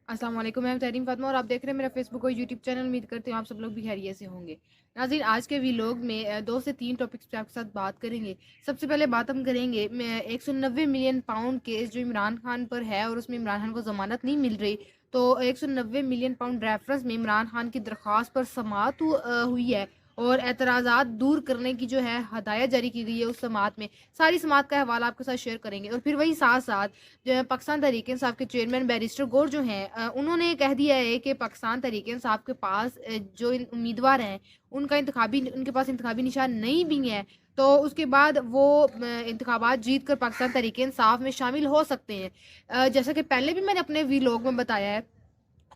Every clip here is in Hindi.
अस्सलाम वालेकुम, मैं तहरीम फातिमा और आप देख रहे हैं मेरा फेसबुक और यूट्यूब चैनल। उम्मीद करती हूँ आप सब लोग भी खैरियत से होंगे। नाज़रीन, आज के व्लॉग में 2 से 3 टॉपिक्स पे आपके साथ बात करेंगे। सबसे पहले बात हम करेंगे 190 मिलियन पाउंड केस जो इमरान खान पर है और उसमें इमरान खान को ज़मानत नहीं मिल रही। तो 190 मिलियन पाउंड रेफरेंस में इमरान खान की दरख्वास्त पर समाअत हुई है और एतराज़ात दूर करने की जो है हदायत जारी की गई है उस समाअत में। सारी समाअत का हवाला आपके साथ शेयर करेंगे और फिर वही साथ-साथ जो है पाकिस्तान तहरीक इंसाफ के चेयरमैन बैरिस्टर गौर जो हैं उन्होंने कह दिया है कि पाकिस्तान तहरीक इंसाफ के पास जो उम्मीदवार हैं उनके पास इंतखाबी निशान नहीं भी है। तो उसके बाद वो इंतखाबात जीत कर पाकिस्तान तहरीक इंसाफ में शामिल हो सकते हैं। जैसा कि पहले भी मैंने अपने व्लॉग में बताया है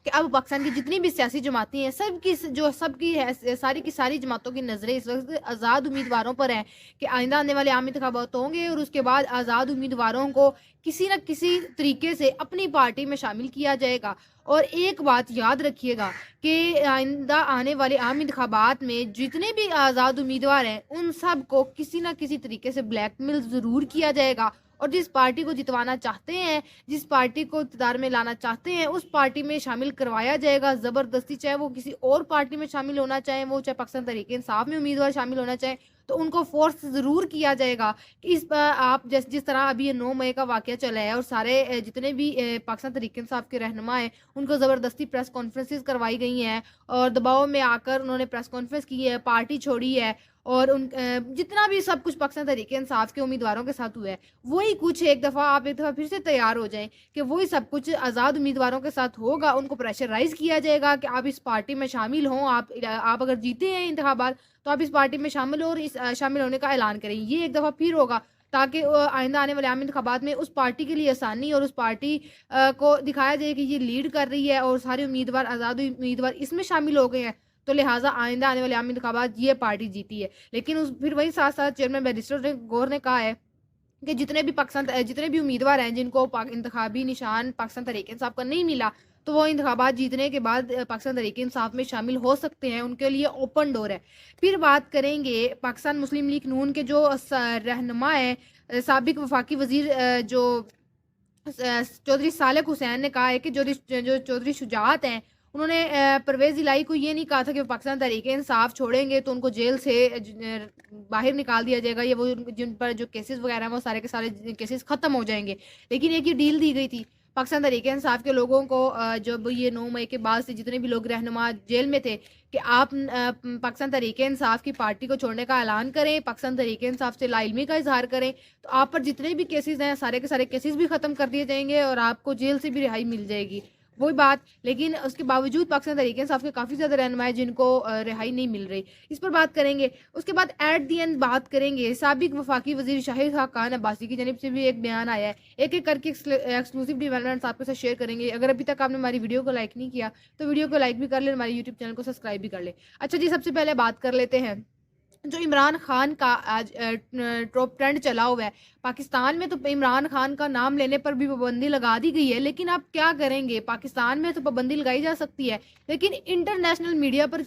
कि अब पाकिस्तान की जितनी भी सियासी जमातें हैं सबकी है सारी की सारी जमातों की नज़रें इस वक्त आज़ाद उम्मीदवारों पर हैं कि आइंदा आने वाले आम इंतखाबात होंगे और उसके बाद आज़ाद उम्मीदवारों को किसी न किसी तरीके से अपनी पार्टी में शामिल किया जाएगा। और एक बात याद रखिएगा कि आइंदा आने वाले आम इंतखाबात में जितने भी आज़ाद उम्मीदवार हैं उन सब को किसी न किसी तरीके से ब्लैकमेल ज़रूर किया जाएगा और जिस पार्टी को जितवाना चाहते हैं, जिस पार्टी को इक़्तिदार में लाना चाहते हैं, उस पार्टी में शामिल करवाया जाएगा ज़बरदस्ती। चाहे वो किसी और पार्टी में शामिल होना चाहें, वो चाहे पाकिस्तान तहरीक-ए-इंसाफ में उम्मीदवार शामिल होना चाहें, तो उनको फ़ोर्स ज़रूर किया जाएगा कि आप जिस तरह अभी ये 9 मई का वाक़या चला है और सारे जितने भी पाकिस्तान तहरीक-ए-इंसाफ के रहनुमा हैं, उनको ज़बरदस्ती प्रेस कॉन्फ्रेंसेस करवाई गई हैं और दबाव में आकर उन्होंने प्रेस कॉन्फ्रेंस की है, पार्टी छोड़ी है और जितना भी सब कुछ पाकिस्तान तहरीक-ए-इंसाफ के उम्मीदवारों के साथ हुआ है, वही कुछ एक दफ़ा फिर से तैयार हो जाएँ कि वही सब कुछ आज़ाद उम्मीदवारों के साथ होगा। उनको प्रेशराइज़ किया जाएगा कि आप इस पार्टी में शामिल हों, आप अगर जीते हैं इंतखाबात तो आप इस पार्टी में शामिल हो और शामिल होने का ऐलान करें। ये एक दफ़ा फिर होगा ताकि आइंदा आने वाले आम इंतखाबात में उस पार्टी के लिए आसानी और उस पार्टी को दिखाया जाए कि ये लीड कर रही है और सारे उम्मीदवार आज़ाद उम्मीदवार इसमें शामिल हो गए हैं। तो लिहाजा आइंदा आने वाले आम इंतखाबात ये पार्टी जीती है। लेकिन फिर वही साथ-साथ चेयरमैन बैरिस्टर गौर ने कहा है कि जितने भी उम्मीदवार हैं जिनको इंतखाबी निशान पाकिस्तान तहरीक-ए-इंसाफ का नहीं मिला, तो वो इंतखाबात जीतने के बाद पाकिस्तान तहरीक-ए-इंसाफ में शामिल हो सकते हैं, उनके लिए ओपन डोर है। फिर बात करेंगे पाकिस्तान मुस्लिम लीग नून के जो रहनुमा हैं, साबिक वफाकी वज़ीर जो चौधरी सालेक हुसैन ने कहा है कि जो चौधरी शुजात हैं, उन्होंने परवेज़ इलाही को ये नहीं कहा था कि वो पाकिस्तान तहरीक-ए-इंसाफ छोड़ेंगे तो उनको जेल से बाहर निकाल दिया जाएगा या वो जिन पर जो केसेस वगैरह हैं वो सारे के सारे केसेस ख़त्म हो जाएँगे। लेकिन एक ये डील दी गई थी पाकिस्तान तहरीक-ए-इंसाफ के लोगों को, जब ये 9 मई के बाद से जितने भी लोग रहनुमा जेल में थे कि आप पाकिस्तान तहरीक-ए-इंसाफ की पार्टी को छोड़ने का ऐलान करें, पाकिस्तान तहरीक-ए-इंसाफ से लाइलमी का इज़हार करें, तो आप पर जितने भी केसेस हैं सारे के सारे केसेस भी ख़त्म कर दिए जाएँगे और आपको जेल से भी रिहाई मिल जाएगी। वही बात, लेकिन उसके बावजूद पाकिस्तान तहरीक-ए-इंसाफ के काफ़ी ज़्यादा रहनुमा हैं जिनको रिहाई नहीं मिल रही। इस पर बात करेंगे। उसके बाद एट द एंड बात करेंगे साबिक वफाकी वज़ीर शाहिद खान अब्बासी की जानिब से भी एक बयान आया है। एक-एक करके एक्सक्लूसिव डेवलपमेंट्स आपके साथ शेयर करेंगे। अगर अभी तक आपने हमारी वीडियो को लाइक नहीं किया, तो वीडियो को लाइक भी कर लें, हमारे यूट्यूब चैनल को सब्सक्राइब भी कर लें। अच्छा जी, सबसे पहले बात कर लेते हैं जो इमरान खान का आज टॉप ट्रेंड चला हुआ है पाकिस्तान में। तो इमरान खान का नाम लेने पर भी पाबंदी लगा दी गई है, लेकिन आप क्या करेंगे, पाकिस्तान में तो पाबंदी लगाई जा सकती है लेकिन इंटरनेशनल मीडिया पर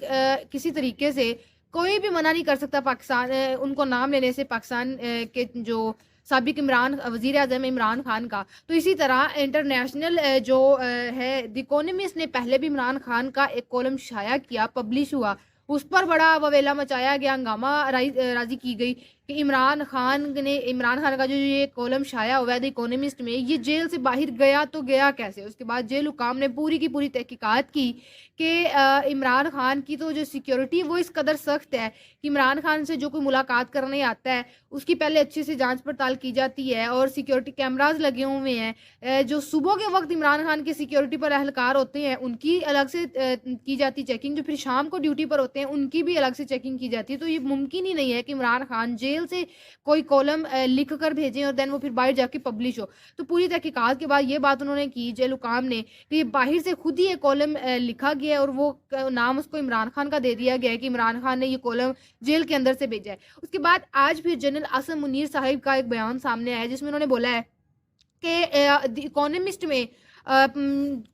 किसी तरीके से कोई भी मना नहीं कर सकता उनको नाम लेने से पाकिस्तान के जो साबिक वजीर आजम इमरान खान का। तो इसी तरह इंटरनेशनल है द इकोनॉमिस्ट ने पहले भी इमरान खान का एक कॉलम शाया किया, पब्लिश हुआ, उस पर बड़ा ववेला मचाया गया, हंगामा राजी की गई कि इमरान खान का जो ये कॉलम शाया हुआ है द इकोनॉमिस्ट में, ये जेल से बाहर गया तो गया कैसे। उसके बाद जेल हुकाम ने पूरी की पूरी तहकीकात की कि इमरान खान की तो जो सिक्योरिटी वो इस कदर सख्त है कि इमरान खान से जो कोई मुलाकात करने आता है उसकी पहले अच्छे से जांच पड़ताल की जाती है और सिक्योरिटी कैमराज लगे हुए हैं। जो सुबह के वक्त इमरान खान के सिक्योरिटी पर एहलकार होते हैं उनकी अलग से की जाती चेकिंग, जो फिर शाम को ड्यूटी पर होते हैं उनकी भी अलग से चेकिंग की जाती है। तो ये मुमकिन ही नहीं है कि इमरान खान जेल से कोई कॉलम लिख कर भेजें और देन वो फिर बाहर जाके पब्लिश हो। तो पूरी तहकीकात के बाद ये बात उन्होंने की जेल हुकाम ने कि बाहर से खुद ही ये कॉलम लिखा गया है और वो नाम उसको इमरान खान का दे दिया गया है कि इमरान खान ने ये कॉलम जेल के अंदर से भेजा है। उसके बाद आज फिर जनरल आसिम मुनीर साहिब का एक बयान सामने आया जिसमें उन्होंने बोला है कि द इकोनॉमिस्ट में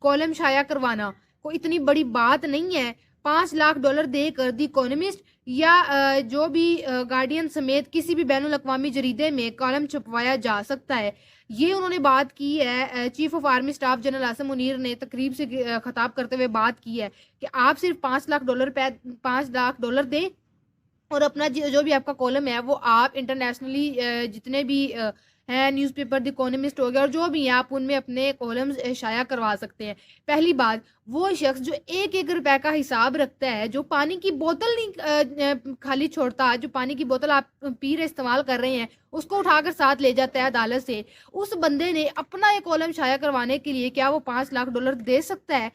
कॉलम शाया करवाना कोई इतनी बड़ी बात नहीं है। $5 लाख देकर द इकोनॉमिस्ट या जो भी गार्डियन समेत किसी भी बैनुल अक़वामी जरीदे में कॉलम छपवाया जा सकता है। ये उन्होंने बात की है, chief of army staff general Asim Munir ने तकरीब से खिताब करते हुए बात की है कि आप सिर्फ $5 लाख दें और अपना जो भी आपका कॉलम है वो आप इंटरनेशनली जितने भी हैं न्यूज़पेपर द इकोनॉमिस्ट हो गया और जो भी हैं आप उनमें अपने कॉलम्स शाया करवा सकते हैं। पहली बात, वो शख्स जो 1-1 रुपए का हिसाब रखता है, जो पानी की बोतल नहीं खाली छोड़ता, जो पानी की बोतल आप पी रहे इस्तेमाल कर रहे हैं उसको उठाकर साथ ले जाता है अदालत से, उस बंदे ने अपना एक कॉलम शाया करवाने के लिए क्या वो $5 लाख दे सकता है?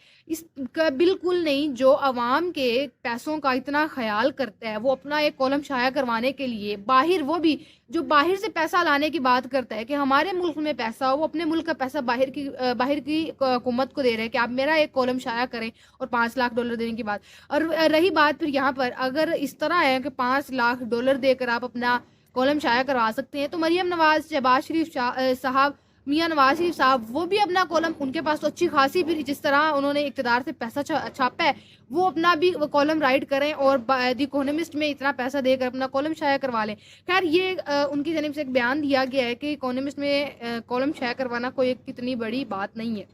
बिल्कुल नहीं। जो अवाम के पैसों का इतना ख्याल करता है वो अपना एक कॉलम शाया करवाने के लिए बाहर, वो भी जो बाहर से पैसा लाने की बात करता है कि हमारे मुल्क में पैसा हो, वो अपने मुल्क का पैसा बाहर की हुकूमत को दे रहे हैं कि आप मेरा एक कॉलम शाया करें और $5 लाख देने की बात। और रही बात फिर यहाँ पर, अगर इस तरह है कि $5 लाख देकर आप अपना कॉलम शाया करवा सकते हैं तो मरियम नवाज, शहबाज शरीफ साहब, मियाँ नवाज शरीफ साहब, वो भी अपना कॉलम, उनके पास तो अच्छी खासी फिर जिस तरह उन्होंने इक़्तिदार से पैसा छापा है वो अपना भी वो कॉलम राइट करें और द इकोनॉमिस्ट में इतना पैसा देकर अपना कॉलम शाया करवा लें। खैर ये उनकी जानिब से एक बयान दिया गया है कि इकोनॉमिस्ट में कॉलम शाया करवाना कोई कितनी बड़ी बात नहीं है।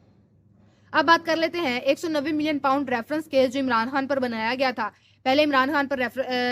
अब बात कर लेते हैं 190 मिलियन पाउंड रेफरेंस केस जो इमरान खान पर बनाया गया था। पहले इमरान खान पर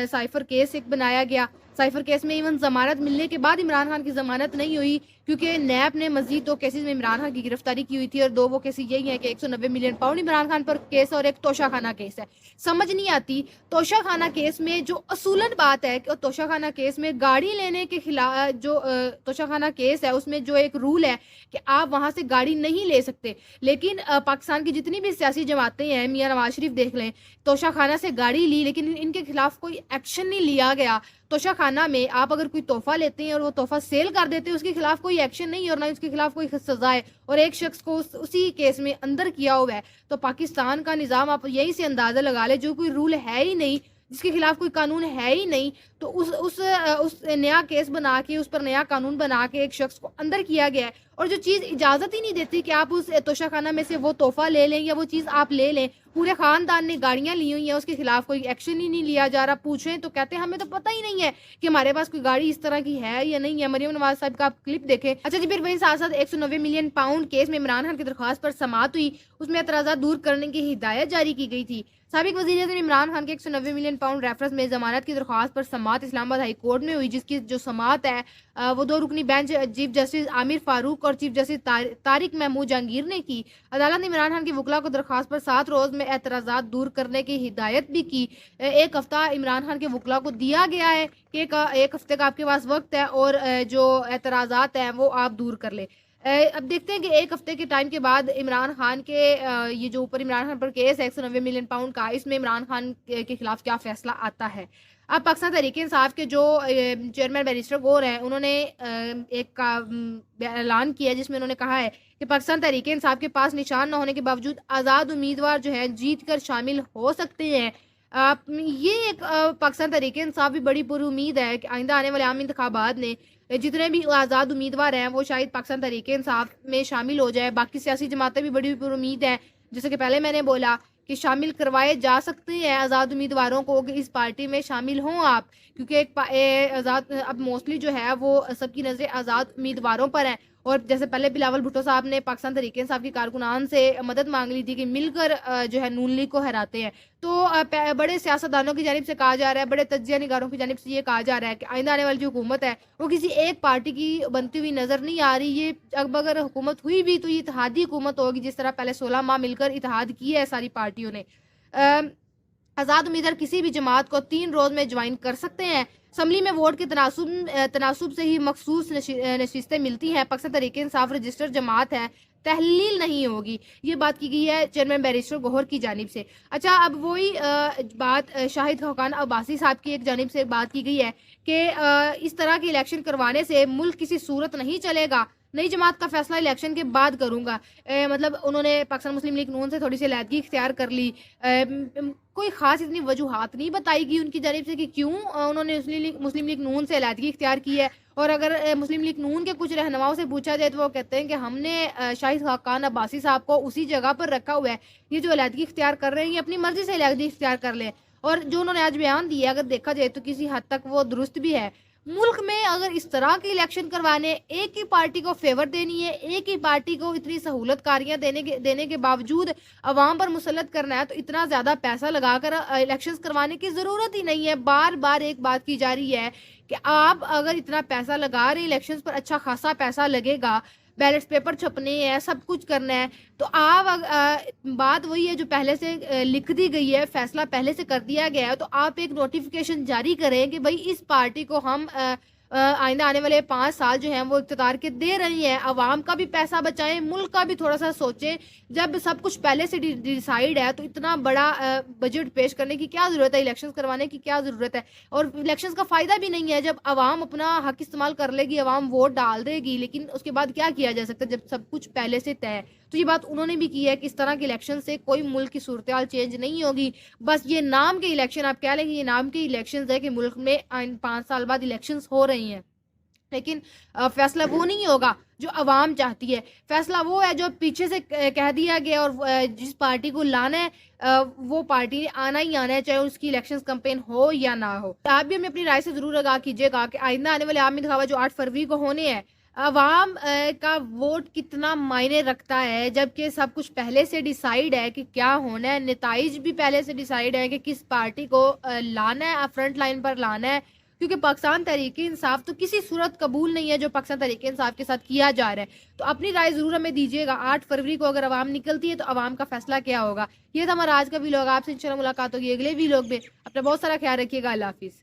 साइफर केस एक बनाया गया। साइफर केस में इवन जमानत मिलने के बाद इमरान खान की जमानत नहीं हुई क्योंकि नैब ने मजीद 2 केसेस में इमरान खान की गिरफ्तारी की हुई थी और 2 वो केस यही है कि 190 मिलियन पाउंड इमरान खान पर केस और एक तोशाखाना केस है। समझ नहीं आती, तोशाखाना केस में जो असूलन बात है कि तोशाखाना केस में गाड़ी लेने के खिलाफ, जो तोशाखाना केस है उसमें जो एक रूल है कि आप वहां से गाड़ी नहीं ले सकते, लेकिन पाकिस्तान की जितनी भी सियासी जमातें हैं, मियाँ नवाज शरीफ देख लें, तोशाखाना से गाड़ी ली लेकिन इनके खिलाफ कोई एक्शन नहीं लिया गया। तोशाखाना में आप अगर कोई तोहफा लेते हैं और वो तोहफा सेल कर देते हैं उसके खिलाफ कोई एक्शन नहीं है और ना उसके खिलाफ कोई सजा है और एक शख्स को उसी केस में अंदर किया हुआ है। तो पाकिस्तान का निज़ाम आप यही से अंदाज़ा लगा ले, जो कोई रूल है ही नहीं, जिसके खिलाफ कोई कानून है ही नहीं, तो उस नया केस बना के उस पर नया कानून बना के एक शख्स को अंदर किया गया है। और जो चीज़ इजाज़त ही नहीं देती कि आप उस तोशाखाना में से वो तोहफा ले लें या वो चीज़ आप ले लें, पूरे खानदान ने गाड़ियां ली हुई हैं, उसके खिलाफ कोई एक्शन ही नहीं लिया जा रहा। पूछें तो कहते हैं हमें तो पता ही नहीं है कि हमारे पास कोई गाड़ी इस तरह की है या नहीं है। मरियम नवाज साहब का आप क्लिप देखें। अच्छा जी, फिर वही साथ साथ 190 मिलियन पाउंड केस में इमरान खान की दरख्वास्त पर समाअत हुई, उसमें एतराज़ात दूर करने की हिदायत जारी की गई थी। साबिक वज़ीर-ए-आज़म इमरान खान के 190 मिलियन पाउंड रेफरेंस में जमानत की दरख्वास्त पर समाअत इस्लामाबाद हाई कोर्ट में हुई, जिसकी जो समाअत है वो 2 रुकनी bench chief justice Aamir Farooq और चीफ जस्टिस तारिक महमूद जहांगीर ने की। अदालत ने इमरान खान की वकला को दरख्वास्त पर 7 रोज़ में एतराज़ात दूर करने की हिदायत भी की। 1 हफ्ता इमरान खान के वकला को दिया गया है कि एक हफ्ते का आपके पास वक्त है और जो एतराज़ात हैं वो आप दूर कर लें। अब देखते हैं कि 1 हफ्ते के टाइम के बाद इमरान खान के ये जो ऊपर इमरान खान पर केस है 190 मिलियन पाउंड का, इसमें इमरान खान के खिलाफ क्या फैसला आता है। अब पाकिस्तान तहरीक-ए-इंसाफ के जो चेयरमैन बैरिस्टर गौर हैं, उन्होंने ऐलान किया जिसमें उन्होंने कहा है कि पाकिस्तान तहरीक-ए-इंसाफ के पास निशान न होने के बावजूद आज़ाद उम्मीदवार जो है जीत कर शामिल हो सकते हैं। ये एक पाकिस्तान तहरीक-ए-इंसाफ भी बड़ी पुरुमीद है कि आइंदा आने वाले आम इंतखाबात में जितने भी आज़ाद उम्मीदवार हैं वो शायद पाकिस्तान तहरीक-ए-इंसाफ में शामिल हो जाए। बाकी सियासी जमातें भी बड़ी पुरुमीद हैं, जैसे कि पहले मैंने बोला कि शामिल करवाए जा सकते हैं आज़ाद उम्मीदवारों को कि इस पार्टी में शामिल हों आप, क्योंकि आज़ाद अब मोस्टली जो है वो सबकी नज़रें आज़ाद उम्मीदवारों पर हैं। और जैसे पहले बिलावल भुट्टो साहब ने पाकिस्तान तहरीक-ए-इंसाफ की कारकुनान से मदद मांग ली थी कि मिलकर जो है नून लीग को हराते हैं। तो बड़े सियासतदानों की जानिब से कहा जा रहा है, बड़े तज्जिया निगारों की जानिब से ये कहा जा रहा है कि आइंदा आने वाली जो हुकूमत है वो किसी एक पार्टी की बनती हुई नज़र नहीं आ रही। ये अब अगर हुकूमत हुई भी तो ये इत्तेहादी हुकूमत होगी, जिस तरह पहले 16 माह मिलकर इत्तेहाद किया है सारी पार्टियों ने। आज़ाद उम्मीदवार किसी भी जमात को 3 रोज़ में ज्वाइन कर सकते हैं। असम्बली में वोट के तनासुब से ही मखसूस नशिस्तें मिलती हैं। पाकिस्तान तहरीक-ए-इंसाफ रजिस्टर जमात है, तहलील नहीं होगी। ये बात की गई है चेयरमैन बैरिस्टर गौहर की जानिब से। अच्छा, अब वही बात शाहिद खाकान अब्बासी साहब की एक जानिब से बात की गई है कि इस तरह के इलेक्शन करवाने से मुल्क किसी सूरत नहीं चलेगा, नई जमात का फैसला इलेक्शन के बाद करूँगा। मतलब उन्होंने पाकिस्तान मुस्लिम लीग नून से थोड़ी सी अलहदगी इख्तियार कर ली। कोई ख़ास इतनी वजूहात नहीं बताई गई उनकी जानिब से कि क्यों उन्होंने मुस्लिम लीग नून से अलहदगी इख्तियार की है। और अगर मुस्लिम लीग नून के कुछ रहनुमाओं से पूछा जाए तो वो कहते हैं कि हमने शाहिद खाकान अब्बासी साहब को उसी जगह पर रखा हुआ है, ये जो अलहदगी इख्तियार कर रहे हैं ये अपनी मर्ज़ी से अलहदगी इख्तियार कर लें। और जो उन्होंने आज बयान दिया अगर देखा जाए तो किसी हद तक वो दुरुस्त भी है। मुल्क में अगर इस तरह के इलेक्शन करवाने, एक ही पार्टी को फेवर देनी है, एक ही पार्टी को इतनी सहूलतकारियां देने के बावजूद अवाम पर मुसल्लत करना है, तो इतना ज़्यादा पैसा लगाकर इलेक्शंस करवाने की ज़रूरत ही नहीं है। बार बार एक बात की जा रही है कि आप अगर इतना पैसा लगा रहे हैं इलेक्शंस पर, अच्छा खासा पैसा लगेगा, बैलेट पेपर छपने हैं, सब कुछ करना है, तो आप बात वही है जो पहले से लिख दी गई है, फैसला पहले से कर दिया गया है, तो आप एक नोटिफिकेशन जारी करें कि भाई इस पार्टी को हम आइंदा आने वाले 5 साल जो हैं वो इक़्तिदार के दे रही हैं। अवाम का भी पैसा बचाएं, मुल्क का भी थोड़ा सा सोचें। जब सब कुछ पहले से डिसाइड है तो इतना बड़ा बजट पेश करने की क्या ज़रूरत है, इलेक्शंस करवाने की क्या ज़रूरत है। और इलेक्शंस का फ़ायदा भी नहीं है, जब अवाम अपना हक इस्तेमाल कर लेगी, अवाम वोट डाल देगी, लेकिन उसके बाद क्या किया जा सकता है जब सब कुछ पहले से तय है। तो ये बात उन्होंने भी की है कि इस तरह के इलेक्शन से कोई मुल्क की सूरत हाल चेंज नहीं होगी। बस ये नाम के इलेक्शन, आप कह लें कि ये नाम के इलेक्शन है कि मुल्क में 5 साल बाद इलेक्शन हो रही हैं, लेकिन फैसला वो नहीं होगा जो अवाम चाहती है। फैसला वो है जो पीछे से कह दिया गया, और जिस पार्टी को लाना है वो पार्टी आना ही आना है, चाहे उसकी इलेक्शन कैंपेन हो या ना हो। आप भी हमें अपनी राय से जरूर आगाह कीजिएगा कि आइंदा आने वाले आम इंतखाबात जो 8 फरवरी को होने हैं, अवाम का वोट कितना मायने रखता है, जबकि सब कुछ पहले से डिसाइड है कि क्या होना है, नताइज भी पहले से डिसाइड है कि किस पार्टी को लाना है, फ्रंट लाइन पर लाना है। क्योंकि पाकिस्तान तहरीक इंसाफ तो किसी सूरत कबूल नहीं है जो पाकिस्तान तहरीक इंसाफ के साथ किया जा रहा है। तो अपनी राय ज़रूर हमें दीजिएगा। 8 फरवरी को अगर अवाम निकलती है तो अवाम का फैसला क्या होगा। ये था हमारा आज का वीलॉग। आपसे इंशाल्लाह मुलाकात होगी अगले वीलॉग में। अपना बहुत सारा ख्याल रखिएगा। अल्लाह हाफिज़।